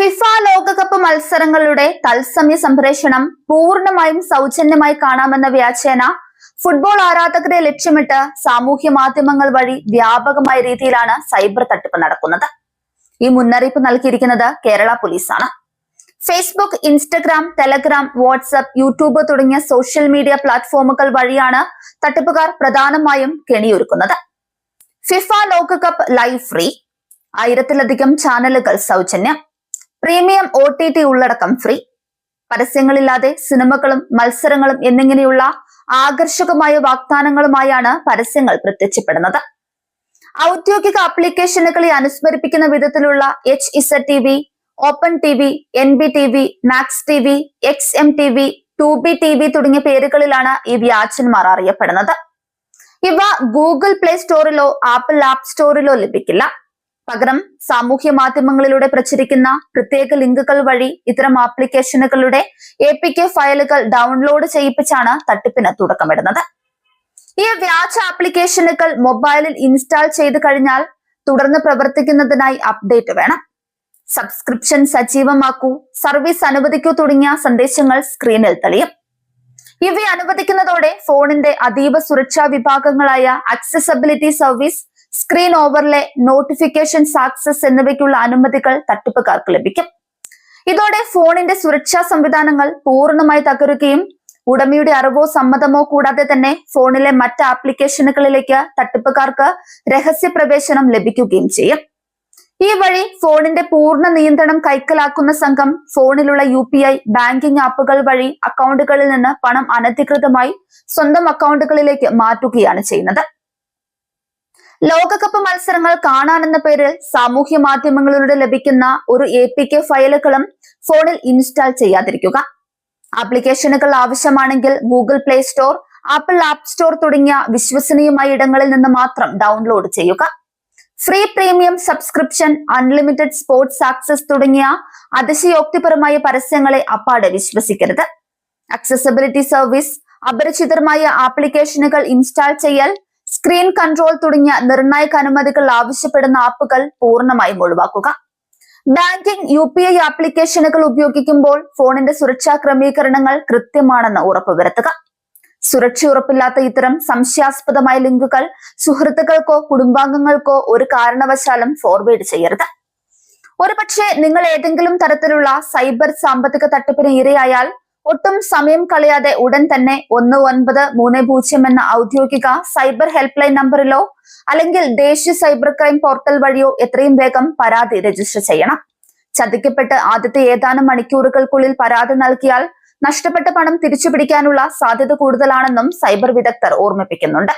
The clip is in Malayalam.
ഫിഫ ലോകകപ്പ് മത്സരങ്ങളുടെ തത്സമയ സംപ്രേഷണം പൂർണ്ണമായും സൗജന്യമായി കാണാമെന്ന വ്യാജേന ഫുട്ബോൾ ആരാധകരെ ലക്ഷ്യമിട്ട് സാമൂഹ്യ മാധ്യമങ്ങൾ വഴി വ്യാപകമായ രീതിയിലാണ് സൈബർ തട്ടിപ്പ് നടക്കുന്നത്. ഈ മുന്നറിയിപ്പ് നൽകിയിരിക്കുന്നത് കേരള പോലീസാണ്. Facebook, Instagram, Telegram, WhatsApp, YouTube തുടങ്ങിയ സോഷ്യൽ മീഡിയ പ്ലാറ്റ്ഫോമുകൾ വഴിയാണ് തട്ടിപ്പുകാർ പ്രധാനമായും കെണിയൊരുക്കുന്നത്. ഫിഫ ലോകകപ്പ് ലൈവ് ഫ്രീ, 1000-ലധികം ചാനലുകൾ സൗജന്യം, പ്രീമിയം OTT ഉള്ളടക്കം ഫ്രീ, പരസ്യങ്ങളില്ലാതെ സിനിമകളും മത്സരങ്ങളും എന്നിങ്ങനെയുള്ള ആകർഷകമായ വാഗ്ദാനങ്ങളുമായാണ് പരസ്യങ്ങൾ പ്രത്യക്ഷപ്പെടുന്നത്. ഔദ്യോഗിക ആപ്ലിക്കേഷനുകളെ അനുസ്മരിപ്പിക്കുന്ന വിധത്തിലുള്ള HZTV, open TV, NBTV, max TV, XMTV, 2B TV തുടങ്ങിയ പേരുകളിലാണ് ഈ വ്യാജന്മാർ അറിയപ്പെടുന്നത്. ഇവ ഗൂഗിൾ പ്ലേ സ്റ്റോറിലോ ആപ്പിൾ ആപ്പ് സ്റ്റോറിലോ ലഭിക്കില്ല. പകരം സാമൂഹ്യ മാധ്യമങ്ങളിലൂടെ പ്രചരിക്കുന്ന പ്രത്യേക ലിങ്കുകൾ വഴി ഇത്തരം ആപ്ലിക്കേഷനുകളുടെ APK ഫയലുകൾ ഡൗൺലോഡ് ചെയ്യിപ്പിച്ചാണ് തട്ടിപ്പിന് തുടക്കമിടുന്നത്. ഈ വ്യാജ ആപ്ലിക്കേഷനുകൾ മൊബൈലിൽ ഇൻസ്റ്റാൾ ചെയ്ത് കഴിഞ്ഞാൽ തുടർന്ന് പ്രവർത്തിക്കുന്നതിനായി അപ്ഡേറ്റ് വേണം, സബ്സ്ക്രിപ്ഷൻ സജീവമാക്കൂ, സർവീസ് അനുവദിക്കൂ തുടങ്ങിയ സന്ദേശങ്ങൾ സ്ക്രീനിൽ തെളിയും. ഇവ അനുവദിക്കുന്നതോടെ ഫോണിന്റെ അതീവ സുരക്ഷാ വിഭാഗങ്ങളായ accessibility service, screen overlay, notifications access എന്നിവയ്ക്കുള്ള അനുമതികൾ തട്ടിപ്പുകാർക്ക് ലഭിക്കും. ഇതോടെ ഫോണിന്റെ സുരക്ഷാ സംവിധാനങ്ങൾ പൂർണ്ണമായി തകരുകയും ഉടമയുടെ അറിവോ സമ്മതമോ കൂടാതെ തന്നെ ഫോണിലെ മറ്റ് ആപ്ലിക്കേഷനുകളിലേക്ക് തട്ടിപ്പുകാർക്ക് രഹസ്യ പ്രവേശനം ലഭിക്കുകയും ചെയ്യും. ഈ വഴി ഫോണിന്റെ പൂർണ്ണ നിയന്ത്രണം കൈക്കലാക്കുന്ന സംഘം ഫോണിലുള്ള UPI, ബാങ്കിംഗ് ആപ്പുകൾ വഴി അക്കൗണ്ടുകളിൽ നിന്ന് പണം അനധികൃതമായി സ്വന്തം അക്കൗണ്ടുകളിലേക്ക് മാറ്റുകയാണ് ചെയ്യുന്നത്. ലോകകപ്പ് മത്സരങ്ങൾ കാണാനെന്ന പേരിൽ സാമൂഹ്യ മാധ്യമങ്ങളിലൂടെ ലഭിക്കുന്ന ഒരു APK ഫയലുകളും ഫോണിൽ ഇൻസ്റ്റാൾ ചെയ്യാതിരിക്കുക. ആപ്ലിക്കേഷനുകൾ ആവശ്യമാണെങ്കിൽ Google play store, apple app store തുടങ്ങിയ വിശ്വസനീയമായ ഇടങ്ങളിൽ നിന്ന് മാത്രം ഡൗൺലോഡ് ചെയ്യുക. Free premium subscription, unlimited sports access തുടങ്ങിയ അതിശയോക്തിപരമായ പരസ്യങ്ങളെ അപ്പാടെ വിശ്വസിക്കരുത്. ആക്സസബിലിറ്റി സർവീസ്, അപരിചിതമായ ആപ്ലിക്കേഷനുകൾ ഇൻസ്റ്റാൾ ചെയ്യൽ, സ്ക്രീൻ കൺട്രോൾ തുടങ്ങിയ നിർണായക അനുമതികൾ ആവശ്യപ്പെടുന്ന ആപ്പുകൾ പൂർണ്ണമായും ഒഴിവാക്കുക. ബാങ്കിംഗ്, UPI ആപ്ലിക്കേഷനുകൾ ഉപയോഗിക്കുമ്പോൾ ഫോണിന്റെ സുരക്ഷാ ക്രമീകരണങ്ങൾ കൃത്യമാണെന്ന് ഉറപ്പുവരുത്തുക. സുരക്ഷ ഉറപ്പില്ലാത്ത ഇത്തരം സംശയാസ്പദമായ ലിങ്കുകൾ സുഹൃത്തുക്കൾക്കോ കുടുംബാംഗങ്ങൾക്കോ ഒരു കാരണവശാലും ഫോർവേഡ് ചെയ്യരുത്. ഒരുപക്ഷെ നിങ്ങൾ ഏതെങ്കിലും തരത്തിലുള്ള സൈബർ സാമ്പത്തിക തട്ടിപ്പിന് ഇരയായാൽ ഒട്ടും സമയം കളയാതെ ഉടൻ തന്നെ 1930 എന്ന ഔദ്യോഗിക സൈബർ ഹെൽപ്പ് ലൈൻ നമ്പറിലോ അല്ലെങ്കിൽ ദേശീയ സൈബർ ക്രൈം പോർട്ടൽ വഴിയോ എത്രയും വേഗം പരാതി രജിസ്റ്റർ ചെയ്യണം. ചതിക്കപ്പെട്ട് ആദ്യത്തെ ഏതാനും മണിക്കൂറുകൾക്കുള്ളിൽ പരാതി നൽകിയാൽ നഷ്ടപ്പെട്ട പണം തിരിച്ചുപിടിക്കാനുള്ള സാധ്യത കൂടുതലാണെന്നും സൈബർ വിദഗ്ധർ ഓർമ്മിപ്പിക്കുന്നുണ്ട്.